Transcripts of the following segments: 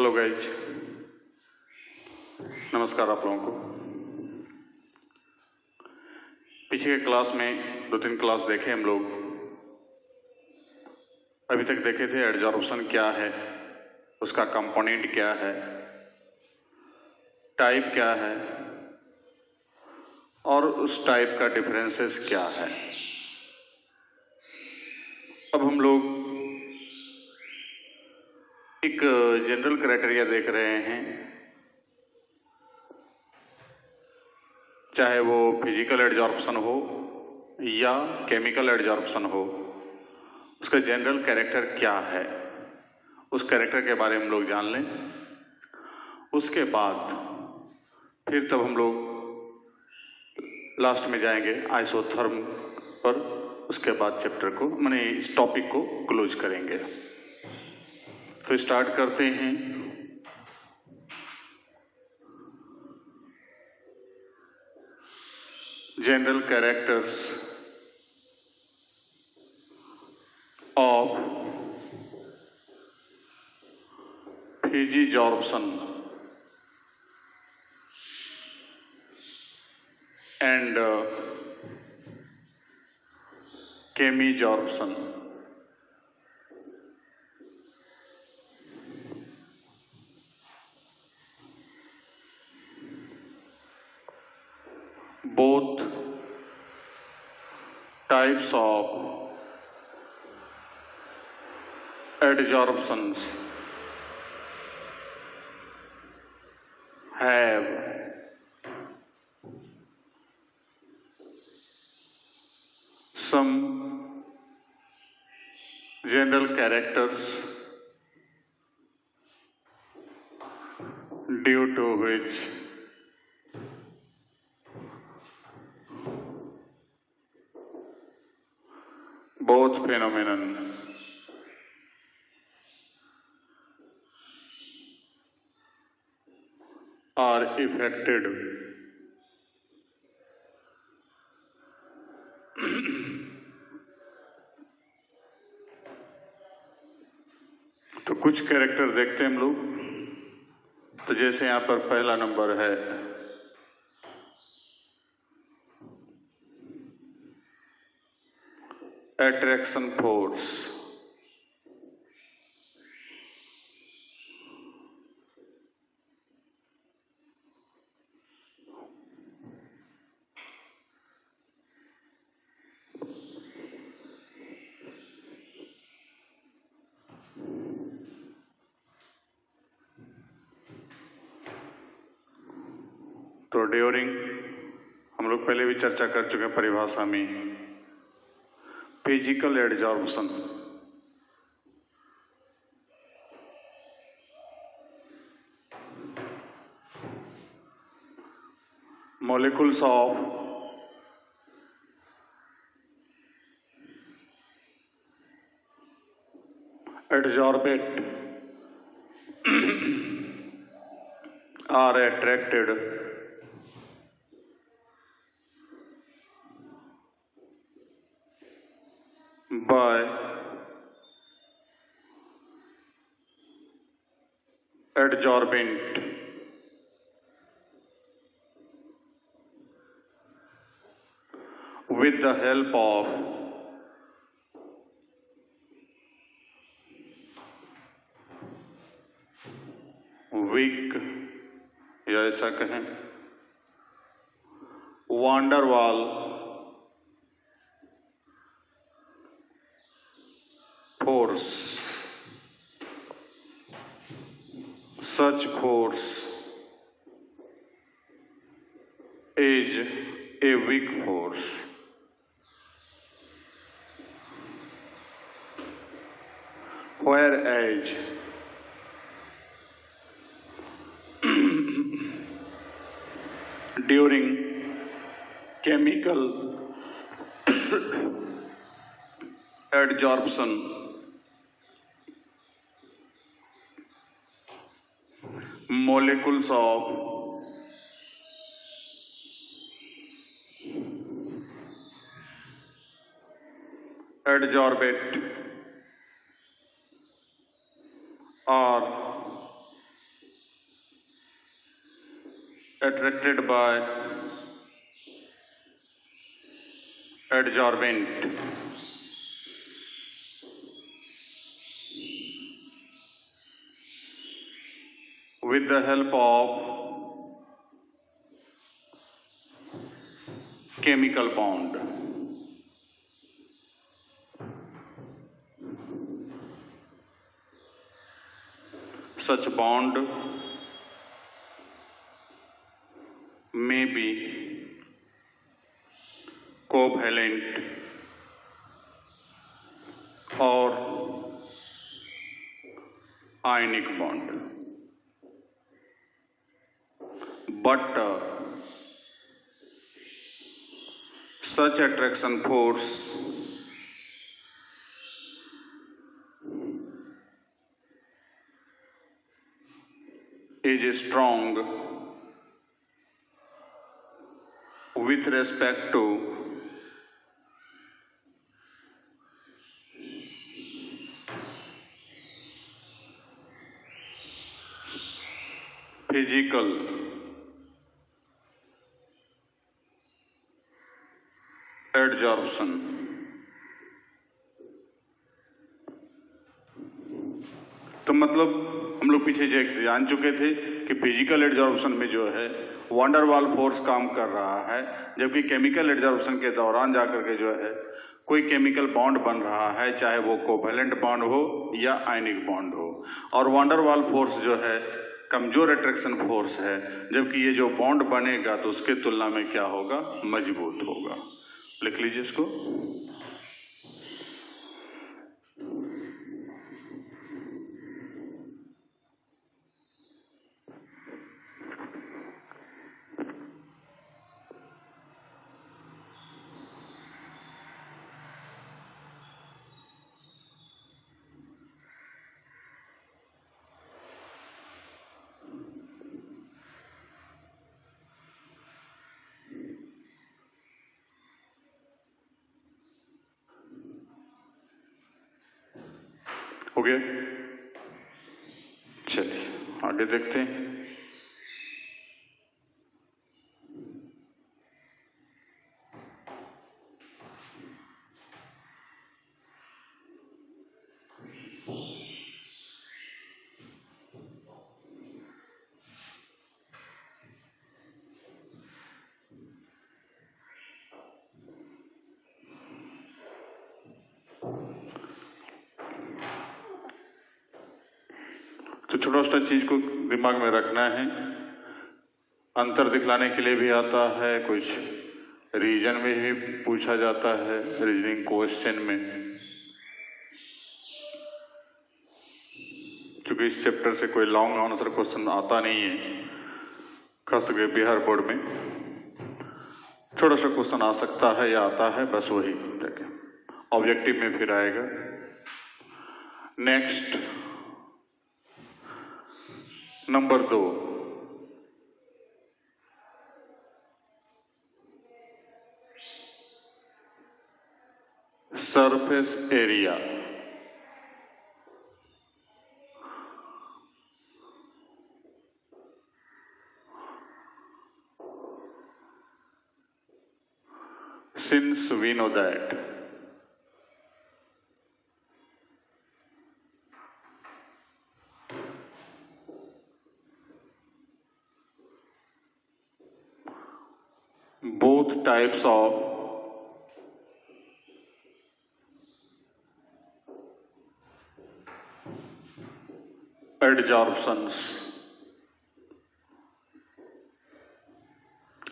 Hello guys, नमस्कार आप लोगों को। पीछे के क्लास में 2-3 क्लास देखे हम लोग। अभी तक देखे थे एडजॉर्प्शन क्या है, उसका कंपोनेंट क्या है, टाइप क्या है और उस टाइप का डिफरेंसेस क्या है। अब हम लोग एक जनरल क्राइटेरिया देख रहे हैं, चाहे वो फिजिकल एडजॉर्प्शन हो या केमिकल एडजॉर्प्शन हो, उसका जनरल कैरेक्टर क्या है, उस कैरेक्टर के बारे में हम लोग जान लें। उसके बाद फिर तब हम लोग लास्ट में जाएंगे आइसोथर्म पर। उसके बाद चैप्टर को माने इस टॉपिक को क्लोज करेंगे। तो स्टार्ट करते हैं। General characters of physisorption and chemisorption. Both types of adsorptions have some general characters due to which both phenomenon are affected तो कुछ कैरेक्टर देखते हैं हम लोग। तो जैसे यहां पर पहला नंबर है अट्रैक्शन फोर्स। तो ड्यूरिंग हम लोग पहले भी चर्चा कर चुके हैं परिभाषा में, physical adsorption molecules of adsorbate are attracted by adsorbent with the help of weak या ऐसा कहें वांडर वाल force. Such force is a weak force. Whereas during chemical adsorption, molecules of adsorbate are attracted by adsorbent with the help of chemical bond. Such bond may be covalent or ionic bond, but such attraction force is strong with respect to physical adsorption. तो मतलब हम लोग पीछे जान चुके थे कि physical adsorption में जो है वांडर वाल फोर्स काम कर रहा है, जबकि केमिकल एडजॉर्प्शन के दौरान जाकर के जो है कोई केमिकल बॉन्ड बन रहा है, चाहे वो कोवैलेंट बॉन्ड हो या आयनिक बॉन्ड हो, और वांडर वाल फोर्स जो है कमजोर अट्रैक्शन फोर्स है, जबकि ये जो बॉन्ड बनेगा तो उसके तुलना में क्या होगा, मजबूत होगा। लिख लीजिए इसको। हो गया? चलिए आगे देखते हैं। तो छोटा छोटा चीज को दिमाग में रखना है। अंतर दिखलाने के लिए भी आता है, कुछ रीजन में भी पूछा जाता है, रीजनिंग क्वेश्चन में। क्योंकि इस चैप्टर से कोई लॉन्ग आंसर क्वेश्चन आता नहीं है, खास करके बिहार बोर्ड में छोटा सा क्वेश्चन आ सकता है या आता है, बस वही ऑब्जेक्टिव में फिर आएगा। Next number 2, surface area. Since we know that both types of adsorptions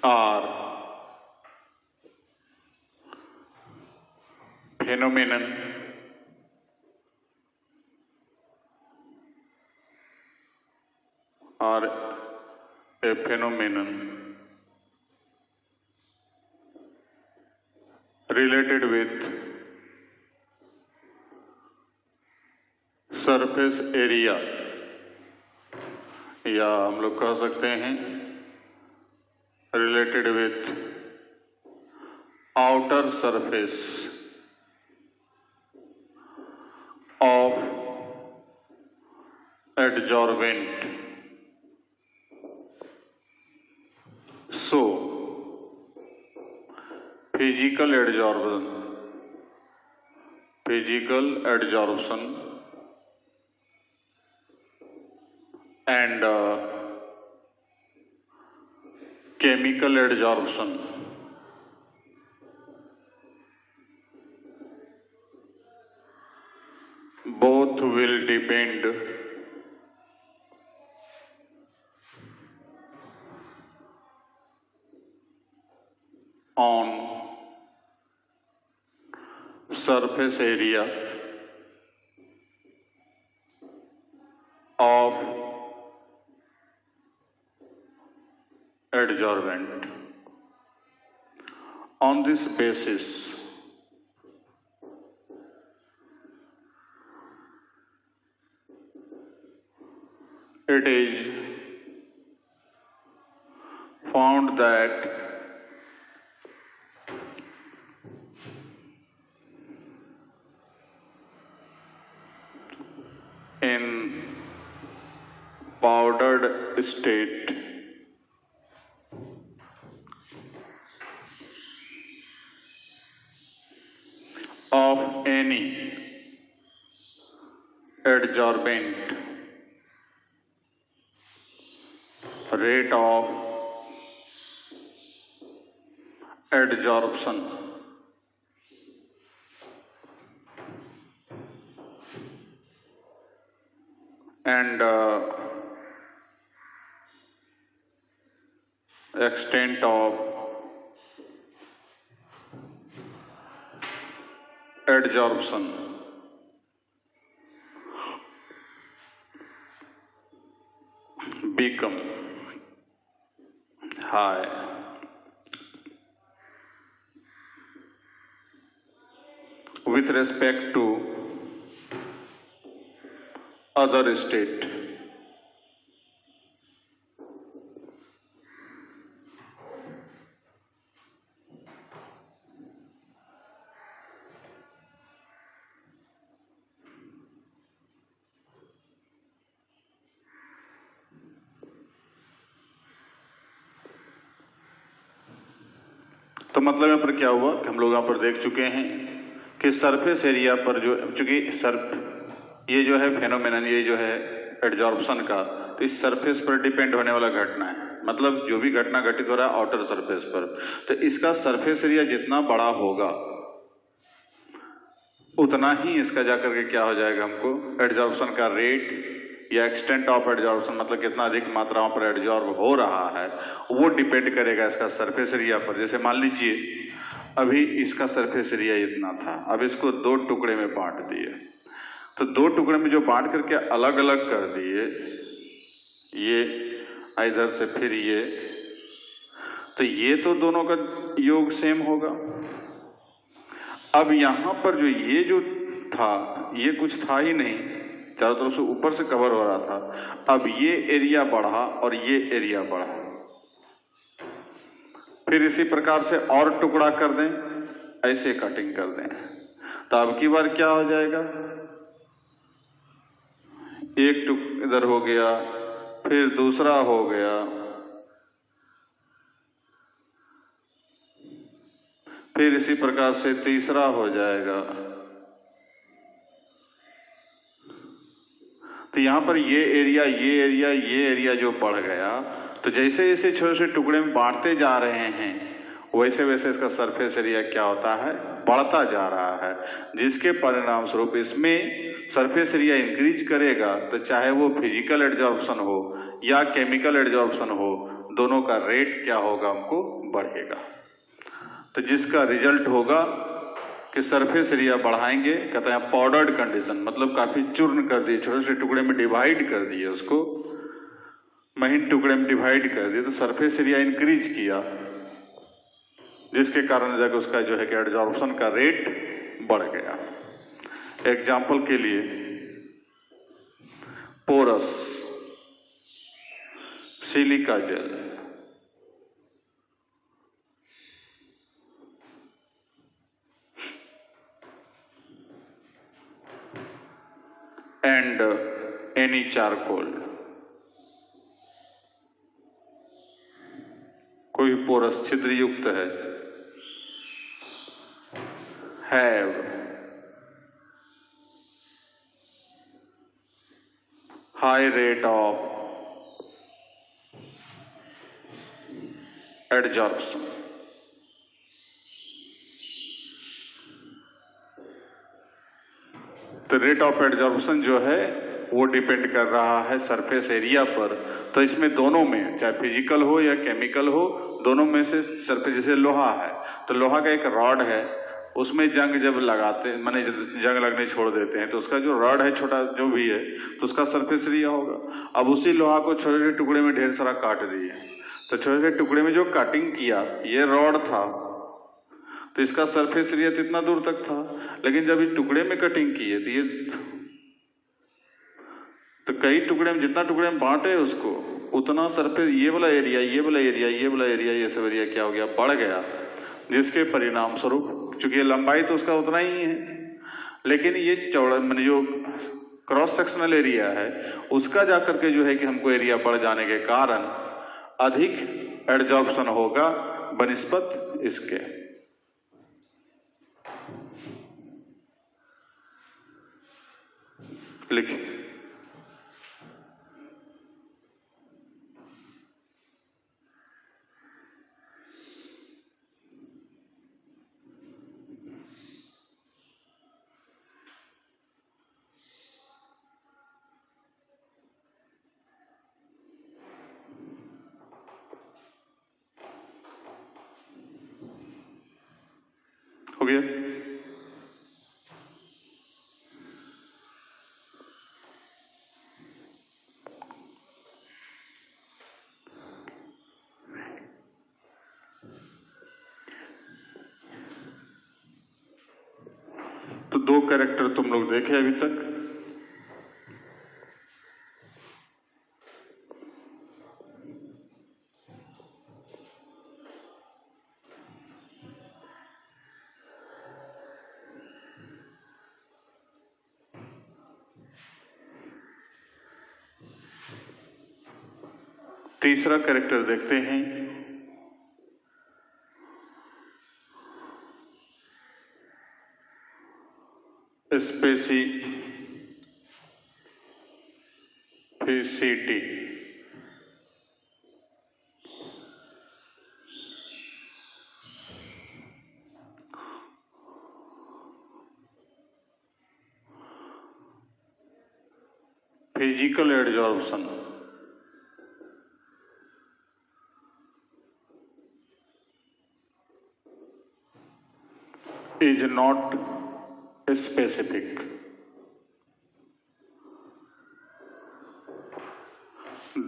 are phenomenon related with surface area, या हम लोग कह सकते हैं related with outer surface of adsorbent physical adsorption and chemical adsorption. Both will depend on surface area of adsorbent. On this basis, it is found that in powdered state of any adsorbent, rate of adsorption and extent of adsorption become high. With respect to other state. तो मतलब यहाँ पर क्या हुआ कि हम लोग यहाँ पर देख चुके हैं कि सरफेस एरिया पर जो चूंकि ये जो है फेनोमेनन, ये जो है एडजॉर्प्शन का, तो इस सरफेस पर डिपेंड होने वाला घटना है। मतलब जो भी घटना घटित हो रहा है आउटर सरफेस पर, तो इसका सरफेस एरिया जितना बड़ा होगा उतना ही इसका जाकर के क्या हो जाएगा, हमको एडजॉर्प्शन का रेट या एक्सटेंट ऑफ एडजॉर्प्शन, मतलब कितना अधिक मात्राओं पर एडजॉर्ब हो रहा है, वो डिपेंड करेगा इसका सरफेस एरिया पर। जैसे मान लीजिए अभी इसका सरफेस एरिया इतना था, अब इसको दो टुकड़े में बांट दिए, तो दो टुकड़े में जो बांट करके अलग अलग कर दिए, ये इधर से फिर ये, तो ये तो दोनों का योग सेम होगा। अब यहां पर जो ये जो था, ये कुछ था ही नहीं, चारों तरफ से ऊपर से कवर हो रहा था। अब ये एरिया बढ़ा और ये एरिया बढ़ा, फिर इसी प्रकार से और टुकड़ा कर दें, ऐसे कटिंग कर दें, तो अब की बार क्या हो जाएगा, एक टुकड़ा इधर हो गया, फिर दूसरा हो गया, फिर इसी प्रकार से तीसरा हो जाएगा। तो यहां पर ये एरिया जो बढ़ गया, तो जैसे जैसे छोटे छोटे टुकड़े में बांटते जा रहे हैं वैसे वैसे इसका सरफेस एरिया क्या होता है, बढ़ता जा रहा है, जिसके परिणाम स्वरूप इसमें सरफेस एरिया इंक्रीज करेगा। तो चाहे वो फिजिकल एडजॉर्प्शन हो या केमिकल एडजॉर्प्शन हो, दोनों का रेट क्या होगा, हमको बढ़ेगा। तो जिसका रिजल्ट होगा कि सरफेस एरिया बढ़ाएंगे, कहते हैं पाउडर्ड कंडीशन, मतलब काफी चूर्ण कर दिए, छोटे छोटे टुकड़े में डिवाइड कर दिए, उसको महीन टुकड़े में डिवाइड कर दिए, तो सरफेस एरिया इंक्रीज किया, जिसके कारण जाकर उसका जो है कि एडजॉर्प्शन का रेट बढ़ गया। एग्जाम्पल के लिए porous silica gel, and any charcoal, कोई पोरस छिद्र युक्त है, have high rate of adsorption. तो रेट ऑफ एडजॉर्प्शन जो है वो डिपेंड कर रहा है सरफेस एरिया पर। तो इसमें दोनों में, चाहे फिजिकल हो या केमिकल हो, दोनों में से सरफेस, जैसे लोहा है तो लोहा का एक रॉड है, उसमें जंग जब लगाते, माने जंग लगने छोड़ देते हैं तो उसका जो रॉड है छोटा जो भी है तो उसका सरफेस एरिया होगा। अब उसी लोहा को छोटे छोटे टुकड़े में ढेर सारा काट दिए, तो छोटे छोटे टुकड़े में जो कटिंग किया ये रॉड था तो इसका सरफेस एरिया इतना दूर तक था, लेकिन जब इस टुकड़े में कटिंग किए तो ये तो कई टुकड़े में, जितना टुकड़े में बांटे उसको उतना सरफेस, ये वाला एरिया, ये वाला एरिया, ये वाला एरिया, ये सब एरिया क्या हो गया, बढ़ गया, जिसके परिणाम स्वरूप, चूंकि लंबाई तो उसका उतना ही है लेकिन ये चौड़ा, मैंने जो क्रॉस सेक्शनल एरिया है उसका जाकर के जो है कि हमको एरिया बढ़ जाने के कारण अधिक एडजॉर्प्शन होगा बनिस्बत इसके। लिखिए हो गया। तो दो कैरेक्टर तुम लोग देखे अभी तक। तीसरा कैरेक्टर देखते हैं, specificity. Physical adsorption is not specific.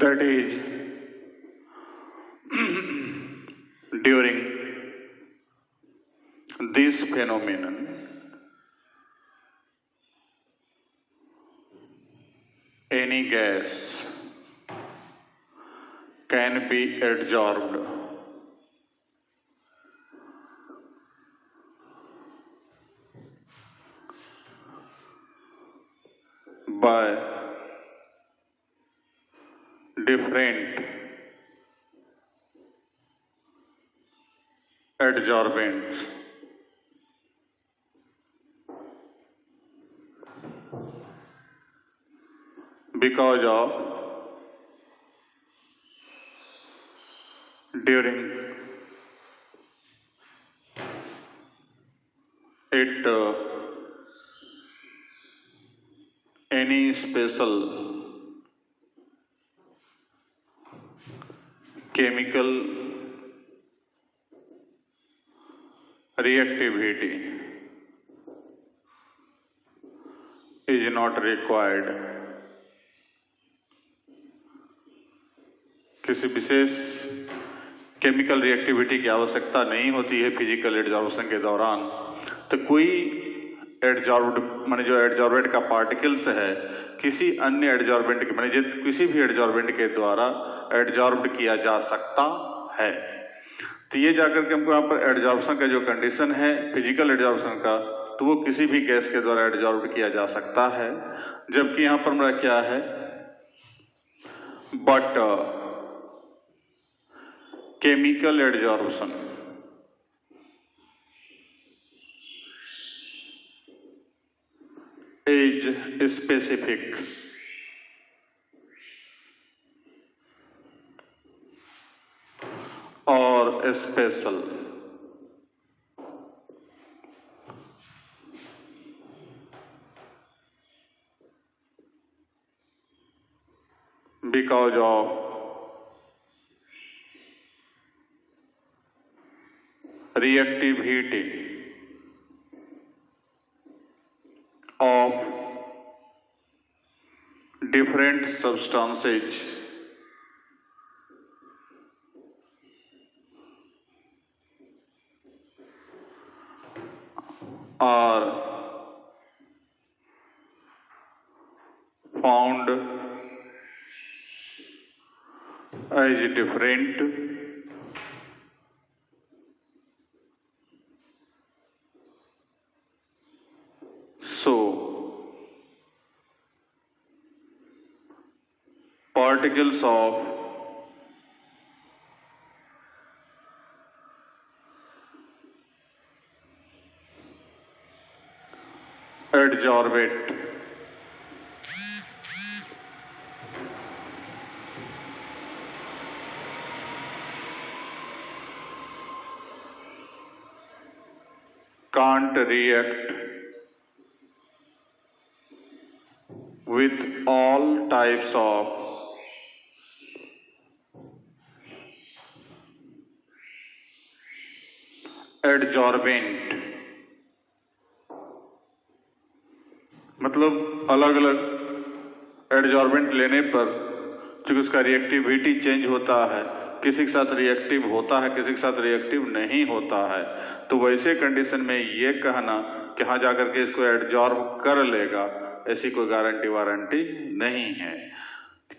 That is, during this phenomenon, any gas can be adsorbed by different adsorbents because of during it any special chemical reactivity is not required. किसी विशेष chemical reactivity की आवश्यकता नहीं होती है physical adsorption के दौरान। तो कोई एडजॉर्ब्ड, माने जो एडजॉर्बेंट का पार्टिकल्स है किसी अन्य एडजॉर्बेंट के, माने किसी भी एडजॉर्बेंट के द्वारा एडजॉर्ब्ड किया जा सकता है। तो ये जाकर के हमको यहाँ पर एडजॉर्प्शन का जो कंडीशन है फिजिकल एडजॉर्प्शन का, तो वो किसी भी गैस के द्वारा एडजॉर्ब्ड किया जा सकता है। जबकि यहाँ पर मेरा क्या है, but chemical adsorption is specific or special. Because of reactivity of different substances are found as different so particles of adsorbate can't react with all types of adsorbent, मतलब अलग अलग एडजॉर्बेंट लेने पर चूंकि उसका रिएक्टिविटी चेंज होता है, किसी के साथ रिएक्टिव होता है, किसी के साथ रिएक्टिव नहीं होता है, तो वैसे कंडीशन में ये कहना कि हाँ जाकर के इसको एडजॉर्ब कर लेगा, ऐसी कोई गारंटी वारंटी नहीं है।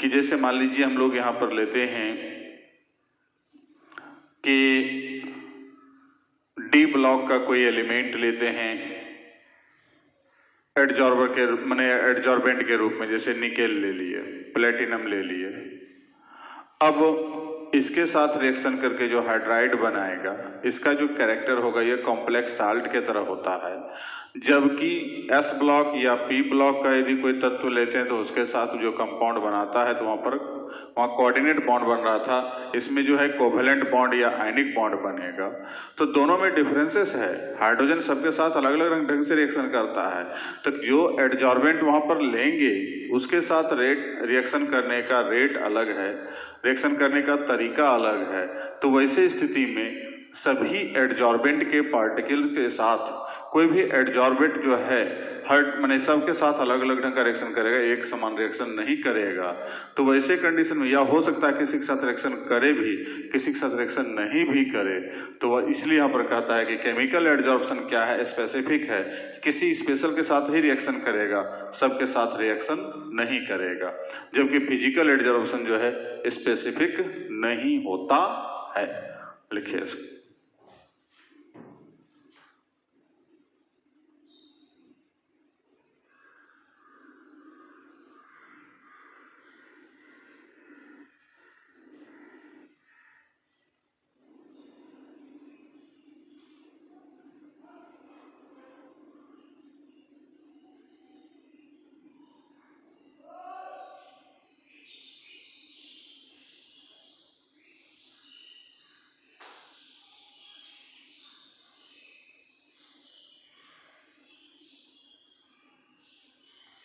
कि जैसे मान लीजिए हम लोग यहाँ पर लेते हैं कि डी ब्लॉक का कोई एलिमेंट लेते हैं एडजॉर्बर के माने एडजॉर्बेंट के रूप में, जैसे निकेल ले लिए, प्लेटिनम ले लिए। अब इसके साथ रिएक्शन करके जो हाइड्राइड बनाएगा, इसका जो कैरेक्टर होगा ये कॉम्प्लेक्स साल्ट के तरह होता है, जबकि एस ब्लॉक या पी ब्लॉक का यदि कोई तत्व लेते हैं तो उसके साथ जो कंपाउंड बनाता है तो वहाँ कोऑर्डिनेट बॉन्ड बन रहा था, इसमें जो है कोवेलेंट बॉन्ड या आयनिक बॉन्ड बनेगा। तो दोनों में डिफरेंसेस है, हाइड्रोजन सबके साथ अलग अलग ढंग से रिएक्शन करता है, तो जो एडजॉर्बेंट वहाँ पर लेंगे उसके साथ रिएक्शन करने का रेट अलग है, रिएक्शन करने का तरीका अलग है। तो वैसे स्थिति में सभी एडजॉर्बेंट के पार्टिकल के साथ कोई भी एडजॉर्बेंट जो है हर माने सबके साथ अलग अलग ढंग का रिएक्शन करेगा, एक समान रिएक्शन नहीं करेगा। तो वैसे कंडीशन में या हो सकता है किसी के साथ रिएक्शन करे भी, किसी के साथ रिएक्शन नहीं भी करे। तो वह इसलिए यहाँ पर कहता है कि केमिकल एडजॉर्प्शन क्या है, स्पेसिफिक है, किसी स्पेशल के साथ ही रिएक्शन करेगा, सबके साथ रिएक्शन नहीं करेगा। जबकि फिजिकल एडजॉर्प्शन जो है स्पेसिफिक नहीं होता है। लिखिए इसको।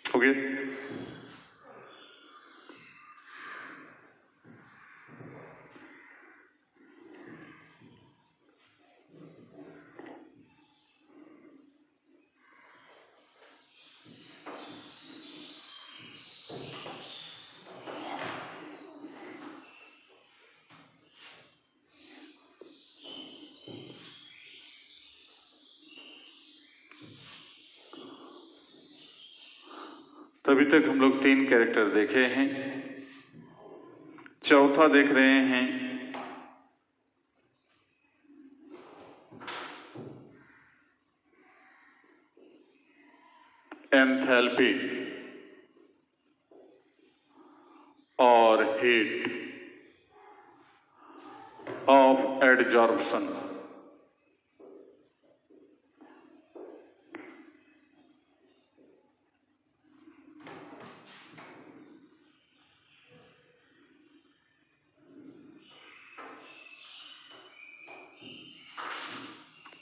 हो गया? तभी तक हम लोग 3 कैरेक्टर देखे हैं, चौथा देख रहे हैं एंथैल्पी और हीट ऑफ एडजॉर्प्शन।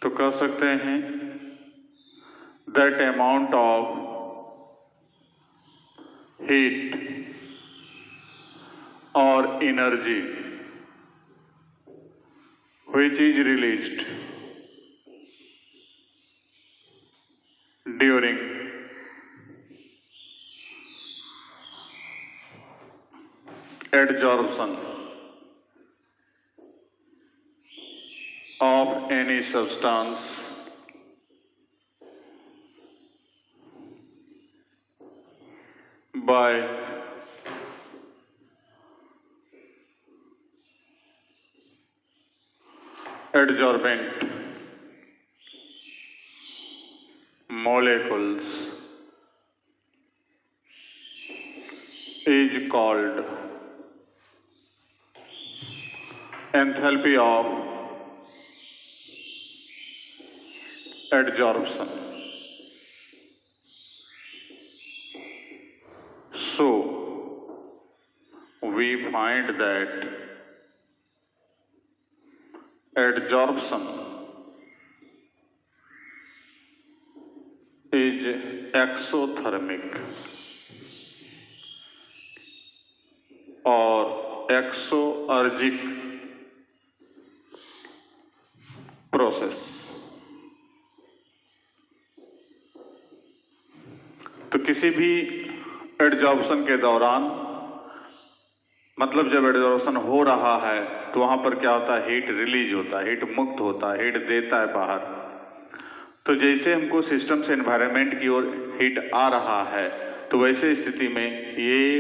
तो कह सकते हैं दैट अमाउंट ऑफ हीट और energy which is released during adsorption of any substance by adsorbent molecules is called enthalpy of adsorption. So, we find that adsorption is exothermic और exoergic process. तो किसी भी adsorption के दौरान, मतलब जब adsorption हो रहा है तो वहां पर क्या होता है, हीट रिलीज होता है, हीट मुक्त होता है, हीट देता है बाहर। तो जैसे हमको सिस्टम से एनवायरनमेंट की ओर हीट आ रहा है तो वैसे स्थिति में ये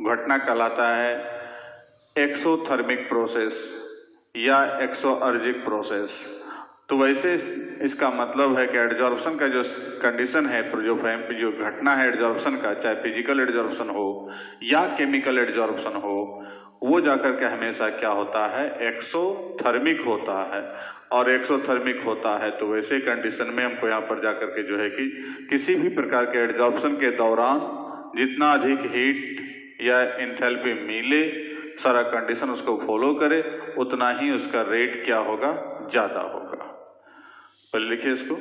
घटना कहलाता है एक्सोथर्मिक प्रोसेस या एक्सोअर्जिक प्रोसेस। तो वैसे इसका मतलब है कि एडजॉर्प्शन का जो कंडीशन है, जो घटना है एडजॉर्प्शन का, चाहे फिजिकल एडजॉर्प्शन हो या केमिकल एडजॉर्प्शन हो, वो जाकर के हमेशा क्या होता है, एक्सोथर्मिक होता है। और एक्सोथर्मिक होता है तो वैसे कंडीशन में हमको यहाँ पर जाकर के जो है कि किसी भी प्रकार के एडजॉर्प्शन के दौरान जितना अधिक हीट या एंथैल्पी मिले, सारा कंडीशन उसको फॉलो करे, उतना ही उसका रेट क्या होगा, ज्यादा होगा। पहले लिखिए इसको।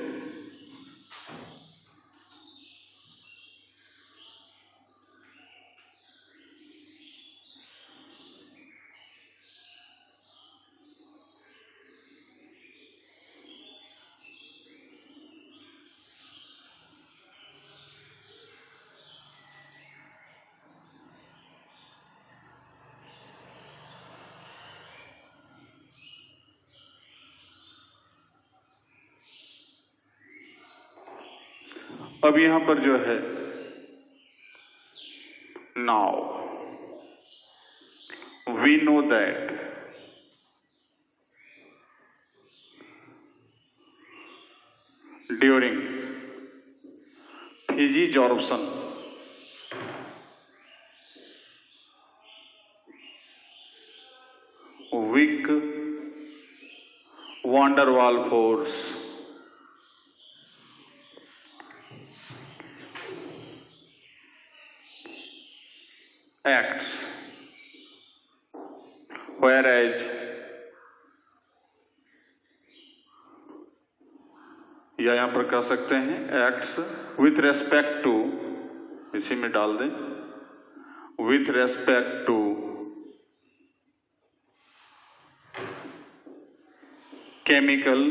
अब यहां पर जो है now we know that during physisorption weak van der Waal force acts, whereas या यहां पर कह सकते हैं एक्ट्स विथ रेस्पेक्ट टू, इसी में डाल दें, with respect to chemical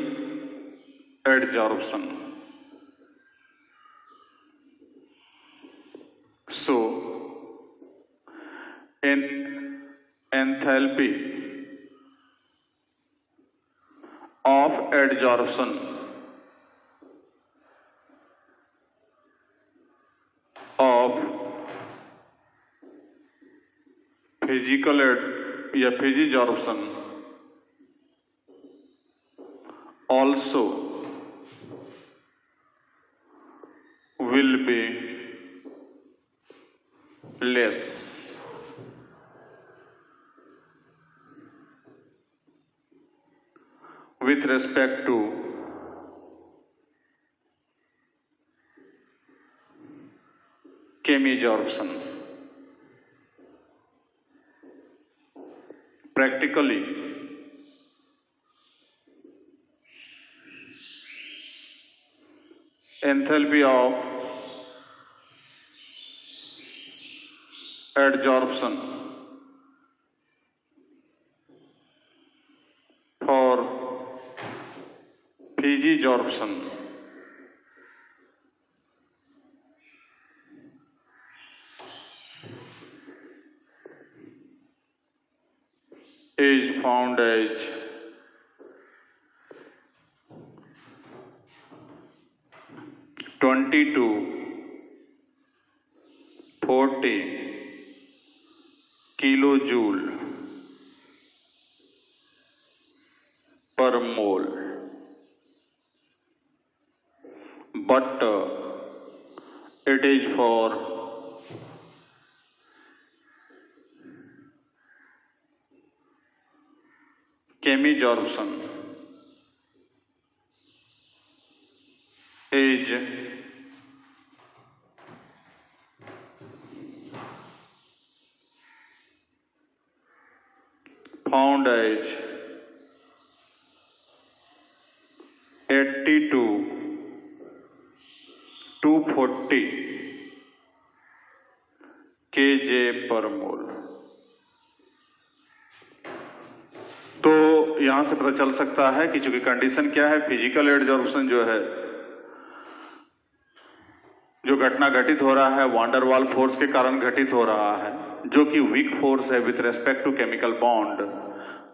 adsorption. So, in enthalpy of adsorption of physical या फिजिजॉर्प्शन also will be less with respect to chemisorption. Practically enthalpy of adsorption for physisorption is found as 20 to 40 kilojoule per mole, but it is for chemisorption is found as 80 to 240 kJ per मोल। तो यहां से पता चल सकता है कि चूंकि condition क्या है, फिजिकल एडजॉर्प्शन जो है, जो घटना घटित हो रहा है वांडर वाल फोर्स के कारण घटित हो रहा है, जो कि वीक फोर्स है with respect to chemical bond.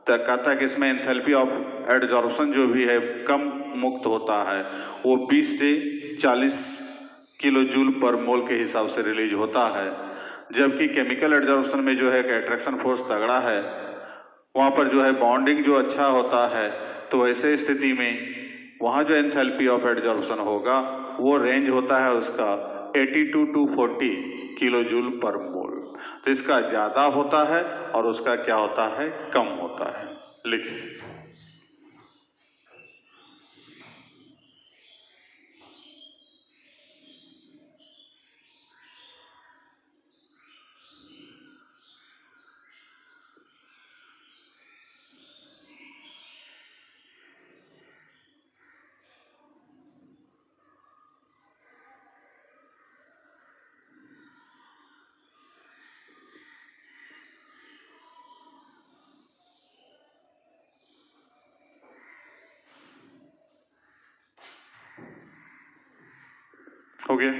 तो कहता है कि इसमें एंथैल्पी ऑफ एडजॉर्प्शन जो भी है कम मुक्त होता है, वो 20 से 40 किलो जूल पर मोल के हिसाब से रिलीज होता है। जबकि केमिकल एडजॉर्प्शन में जो है अट्रैक्शन फोर्स तगड़ा है, वहां पर जो है बॉन्डिंग जो अच्छा होता है, तो ऐसे स्थिति में वहां जो एंथैल्पी ऑफ एडजॉर्प्शन होगा वो रेंज होता है उसका 82 to 40 किलो जूल पर मोल। तो इसका ज्यादा होता है और उसका क्या होता है, कम होता है। लिखिए हो गया।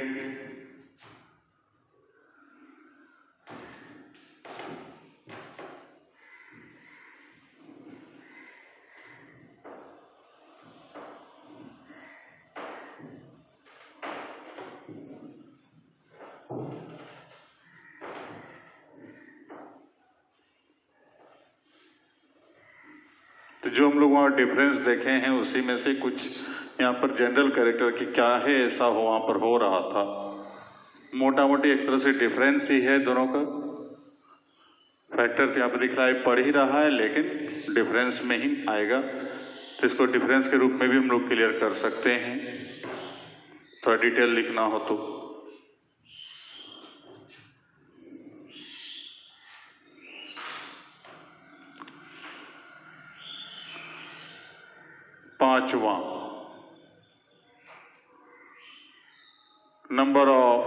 तो जो हम लोग वहाँ डिफरेंस देखे हैं उसी में से कुछ यहाँ पर जनरल कैरेक्टर की क्या है ऐसा हो वहाँ पर हो रहा था। मोटा मोटी एक तरह से डिफरेंस ही है दोनों का। फैक्टर तो यहाँ पर दिख रहा है, पढ़ ही रहा है, लेकिन डिफरेंस में ही आएगा। तो इसको डिफरेंस के रूप में भी हम लोग क्लियर कर सकते हैं, थोड़ा डिटेल लिखना हो तो। पांचवा, number of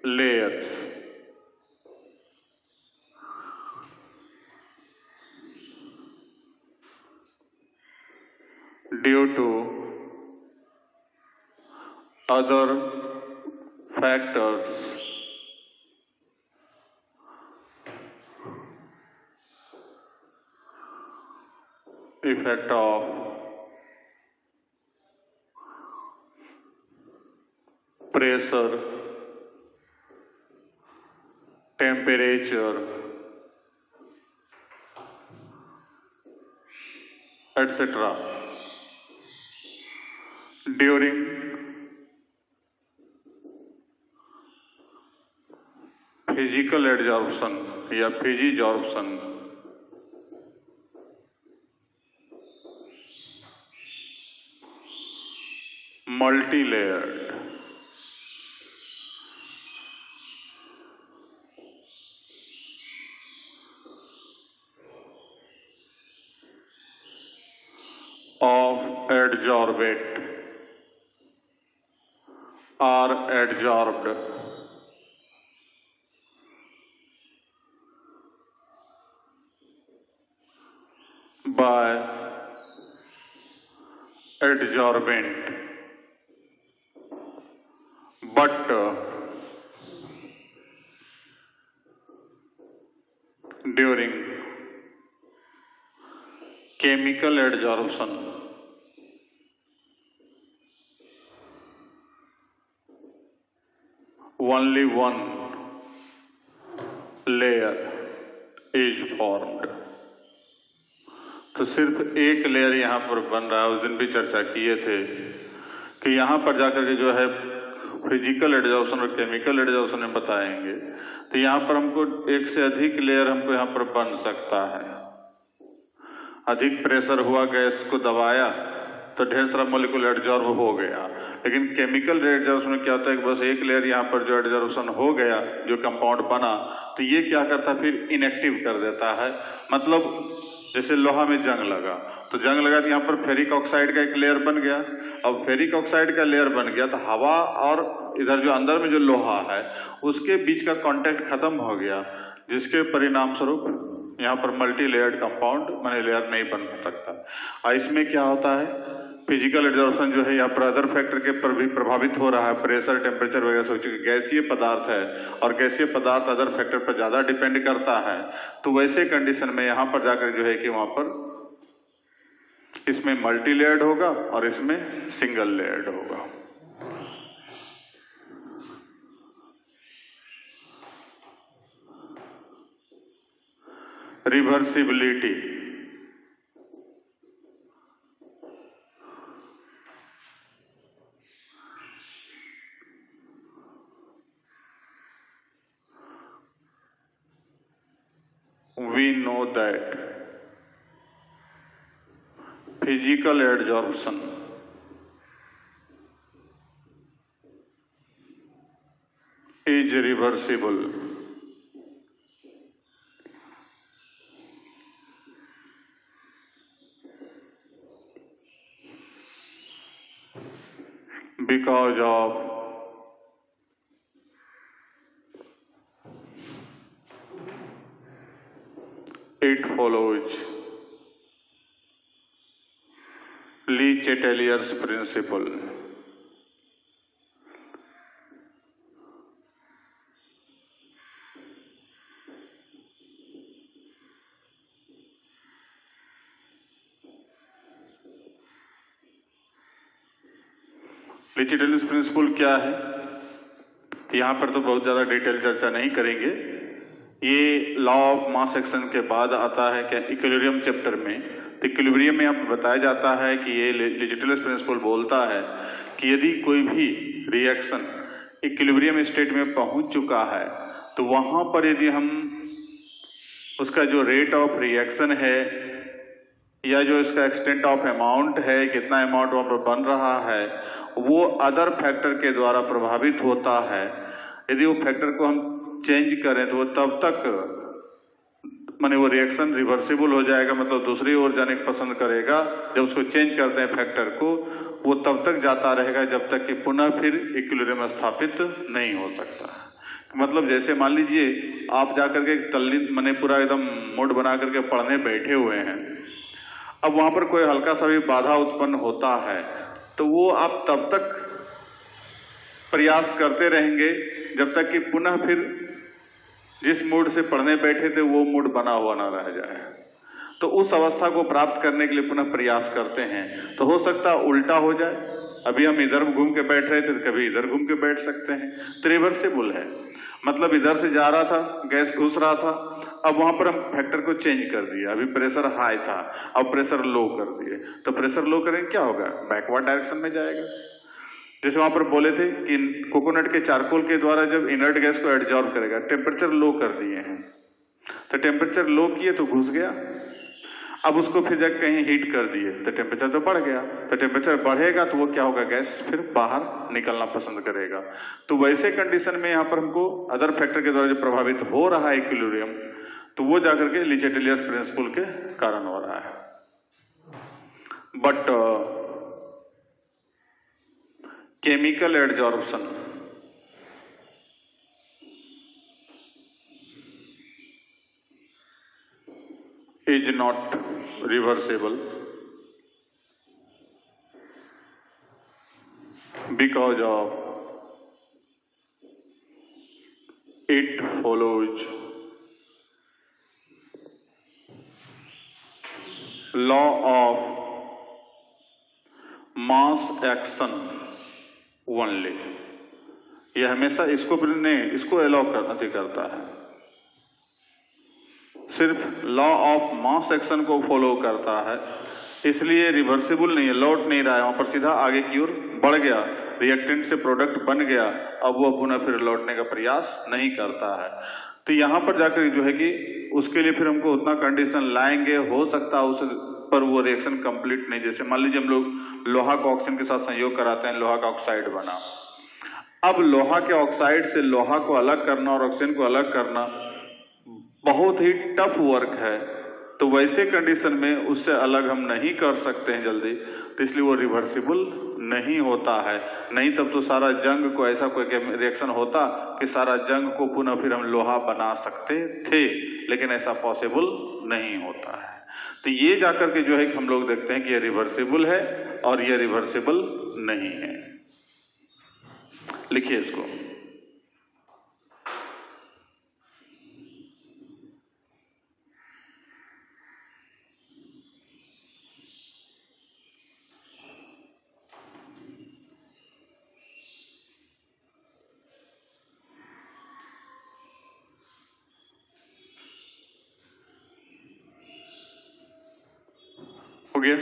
layers. Due to other factors effect of pressure, temperature, etc. during physical adsorption या physisorption multi layered of adsorbate are adsorbed by adsorbent, but during chemical adsorption only one layer is formed। तो सिर्फ एक layer यहाँ पर बन रहा है। उस दिन भी चर्चा किए थे कि यहाँ पर जाकर के जो है फिजिकल एडजॉर्प्शन और केमिकल एडजॉर्प्शन में बताएंगे, तो यहाँ पर हमको एक से अधिक लेयर हमको यहाँ पर बन सकता है। अधिक प्रेशर हुआ, गैस को दबाया तो ढेर सारा मॉलिक्यूल एडजॉर्ब हो गया। लेकिन केमिकल एडजॉर्प्शन में क्या होता है कि बस एक लेयर यहाँ पर जो एडजॉर्प्शन हो गया, जो कंपाउंड बना, तो ये क्या करता है फिर इनएक्टिव कर देता है। मतलब जैसे लोहा में जंग लगा, तो जंग लगा तो यहाँ पर फेरिक ऑक्साइड का एक लेयर बन गया। अब फेरिक ऑक्साइड का लेयर बन गया तो हवा और इधर जो अंदर में जो लोहा है उसके बीच का कांटेक्ट खत्म हो गया, जिसके परिणाम स्वरूप यहाँ पर मल्टी लेयर्ड कंपाउंड माने लेयर नहीं बन सकता। और इसमें क्या होता है, फिजिकल एडजॉर्प्शन जो है यहाँ पर अदर फैक्टर के पर भी प्रभावित हो रहा है, प्रेशर, टेम्परेचर वगैरह सब, चूंकि गैसीय पदार्थ है और गैसीय पदार्थ अदर फैक्टर पर ज़्यादा डिपेंड करता है। तो वैसे कंडीशन में यहाँ पर जाकर जो है कि वहाँ पर इसमें मल्टी लेयर्ड होगा और इसमें सिंगल लेयर्ड होगा। Reversibility, we know that physical adsorption is reversible because of it follows Le Chatelier's principle। ले चटेलियर्स प्रिंसिपल क्या है, तो यहाँ पर तो बहुत ज़्यादा डिटेल चर्चा नहीं करेंगे। ये लॉ ऑफ मास एक्शन के बाद आता है क्या इक्विलिब्रियम चैप्टर में। तो इक्विलिब्रियम में यहाँ पर बताया जाता है कि ये ले चटेलियर्स प्रिंसिपल बोलता है कि यदि कोई भी रिएक्शन इक्विलिब्रियम स्टेट में पहुँच चुका है तो वहाँ पर यदि हम उसका जो रेट ऑफ रिएक्शन है या जो इसका एक्सटेंट ऑफ अमाउंट है, कितना अमाउंट वहाँ पर बन रहा है, वो अदर फैक्टर के द्वारा प्रभावित होता है। यदि वो फैक्टर को हम चेंज करें तो वो तब तक माने वो रिएक्शन रिवर्सिबल हो जाएगा, मतलब दूसरी ओर जाने की पसंद करेगा। जब उसको चेंज करते हैं फैक्टर को, वो तब तक जाता रहेगा जब तक कि पुनः फिर इक्विलिब्रियम स्थापित नहीं हो सकता। मतलब जैसे मान लीजिए आप जाकर के तल्लीन माने पूरा एकदम मूड बना करके पढ़ने बैठे हुए हैं, अब वहां पर कोई हल्का सा भी बाधा उत्पन्न होता है तो वो आप तब तक प्रयास करते रहेंगे जब तक कि पुनः फिर जिस मूड से पढ़ने बैठे थे वो मूड बना हुआ ना रह जाए। तो उस अवस्था को प्राप्त करने के लिए पुनः प्रयास करते हैं। तो हो सकता है उल्टा हो जाए, अभी हम इधर घूम के बैठ रहे थे तो कभी इधर घूम के बैठ सकते हैं। तो रिवर्सिबल है, मतलब इधर से जा रहा था, गैस घुस रहा था, अब वहां पर हम फैक्टर को चेंज कर दिया। अभी प्रेशर हाई था, अब प्रेशर लो कर दिए, तो प्रेशर लो करेंगे क्या होगा, बैकवर्ड डायरेक्शन में जाएगा। जैसे वहां पर बोले थे कि कोकोनट के चारकोल के द्वारा जब इनर्ट गैस को एब्जॉर्ब करेगा, टेम्परेचर लो कर दिए हैं, तो टेम्परेचर लो किए तो घुस गया। अब उसको फिर जाकर कहीं हीट कर दिए तो टेम्परेचर तो बढ़ गया, तो टेम्परेचर बढ़ेगा तो वो क्या होगा, गैस फिर बाहर निकलना पसंद करेगा। तो वैसे कंडीशन में यहाँ पर हमको अदर फैक्टर के द्वारा जो प्रभावित हो रहा है इक्विलिब्रियम, तो वो जाकर के ले चटेलियर्स प्रिंसिपल के कारण हो रहा है। But chemical adsorption is not reversible because of it follows law of mass action only। यह हमेशा इसको अलाउ करता है, सिर्फ लॉ ऑफ मास एक्शन को फॉलो करता है, इसलिए रिवर्सिबल नहीं है, लौट नहीं रहा है, वहां पर सीधा आगे की ओर बढ़ गया, रिएक्टेंट से प्रोडक्ट बन गया, अब वो पुनः फिर लौटने का प्रयास नहीं करता है। तो यहां पर जाकर जो है कि उसके लिए फिर हमको उतना कंडीशन लाएंगे, हो सकता है उस पर वो रिएक्शन कंप्लीट नहीं। जैसे मान लीजिए हम लोग लोहा को ऑक्सीजन के साथ संयोग कराते हैं, लोहा का ऑक्साइड बना। अब लोहा के ऑक्साइड से लोहा को अलग करना और ऑक्सीजन को अलग करना बहुत ही टफ वर्क है, तो वैसे कंडीशन में उससे अलग हम नहीं कर सकते हैं जल्दी, तो इसलिए वो रिवर्सिबल नहीं होता है। नहीं तब तो सारा जंग को ऐसा कोई रिएक्शन होता कि सारा जंग को पुनः फिर हम लोहा बना सकते थे, लेकिन ऐसा पॉसिबल नहीं होता है। तो ये जाकर के जो है कि हम लोग देखते हैं कि ये रिवर्सिबल है और ये रिवर्सिबल नहीं है। लिखिए इसको, हो गया।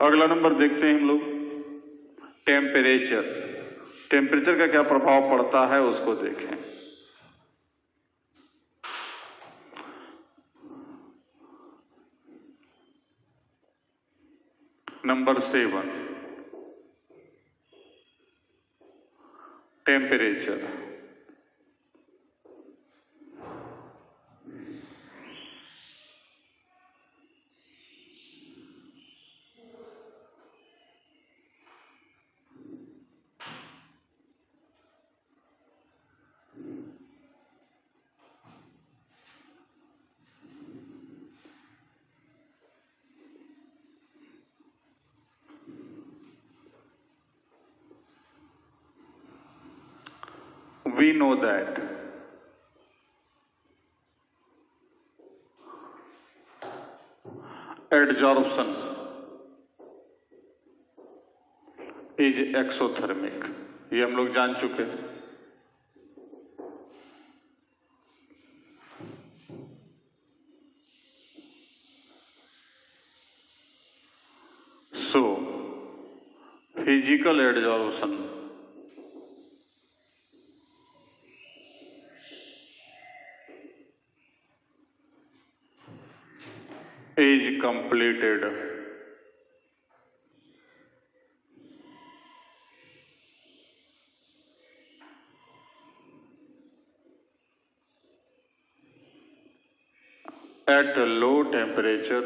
अगला नंबर देखते हैं हम लोग, टेम्परेचर। टेम्परेचर का क्या प्रभाव पड़ता है उसको देखें। Number 7, temperature. We know that adsorption is exothermic, ये हम लोग जान चुके हैं। So physical adsorption is completed at a low temperature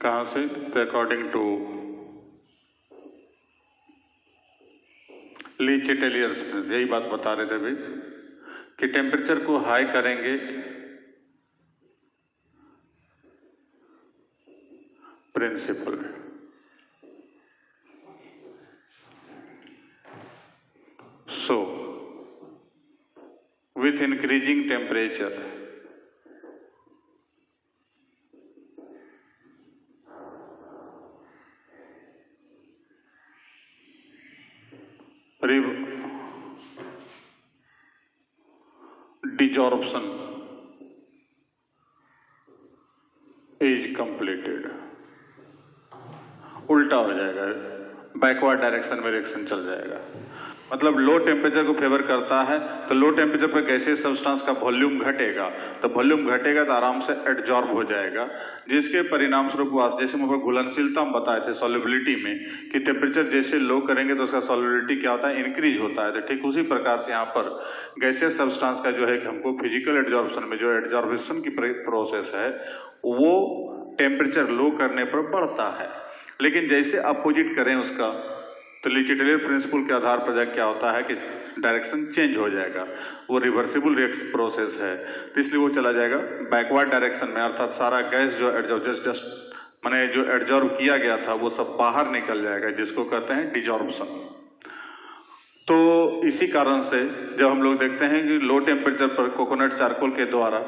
कहां से, तो अकॉर्डिंग टू ली चिटेलियर्स, यही बात बता रहे थे अभी कि टेम्परेचर को हाई करेंगे principal, so with increasing temperature desorption is completed। उल्टा हो जाएगा, बैकवर्ड डायरेक्शन में रिएक्शन चल जाएगा। मतलब लो टेम्परेचर को फेवर करता है, तो लो टेम्परेचर पर गैसियस सब्सटेंस का वॉल्यूम घटेगा, तो वॉल्यूम घटेगा तो आराम से एडजॉर्ब हो जाएगा, जिसके परिणाम स्वरूप जैसे हम घुलनशीलता हम बताए थे सॉल्युबिलिटी में कि टेम्परेचर जैसे लो करेंगे तो उसका सॉल्युबिलिटी क्या होता है, इंक्रीज होता है। तो ठीक उसी प्रकार से यहाँ पर गैसियस सब्सटेंस का जो है कि हमको फिजिकल एडजॉर्प्शन में जो एडजॉर्बेशन की प्रोसेस है वो टेम्परेचर लो करने पर बढ़ता है। लेकिन जैसे अपोजिट करें उसका, तो ले चिटेलियर प्रिंसिपल के आधार पर क्या होता है कि डायरेक्शन चेंज हो जाएगा, वो रिवर्सिबल रिएक्शन प्रोसेस है, तो इसलिए वो चला जाएगा बैकवर्ड डायरेक्शन में, अर्थात सारा गैस जो माने जो एडजॉर्ब किया गया था वो सब बाहर निकल जाएगा, जिसको कहते हैं डिजॉर्प्शन। तो इसी कारण से जब हम लोग देखते हैं कि लो टेम्परेचर पर कोकोनट चारकोल के द्वारा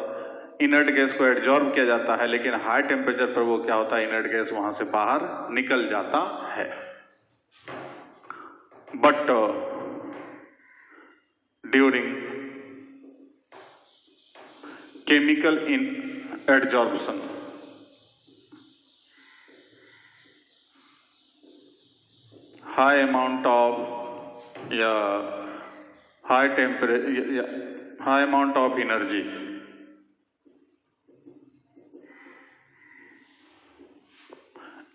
इनर्ट गैस को एडजॉर्ब किया जाता है, लेकिन हाई टेम्परेचर पर वो क्या होता है, इनर्ट गैस वहां से बाहर निकल जाता है। But during chemical adsorption, high amount of high temperature, high amount of energy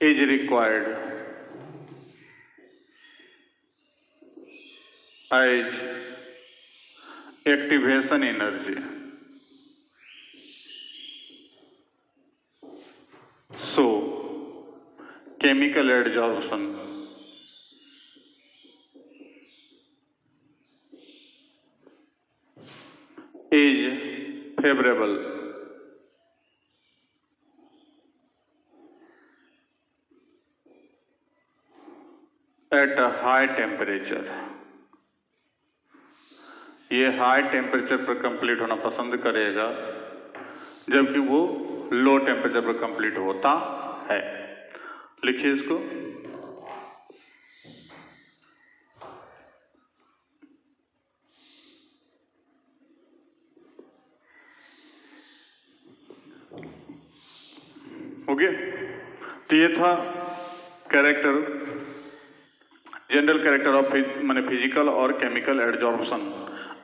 is required as activation energy. So, chemical adsorption is favorable at a high temperature. ये हाई टेम्परेचर पर complete होना पसंद करेगा, जबकि वो लो टेम्परेचर पर complete होता है। लिखिए इसको, हो गया। तो ये था कैरेक्टर, जनरल कैरेक्टर ऑफ माने फिजिकल और केमिकल एडजॉर्प्शन।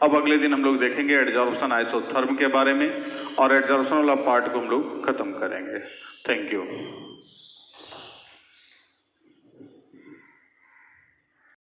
अब अगले दिन हम लोग देखेंगे एडजॉर्प्शन आइसोथर्म के बारे में, और एडजॉर्प्शन वाला पार्ट को हम लोग खत्म करेंगे। Thank you.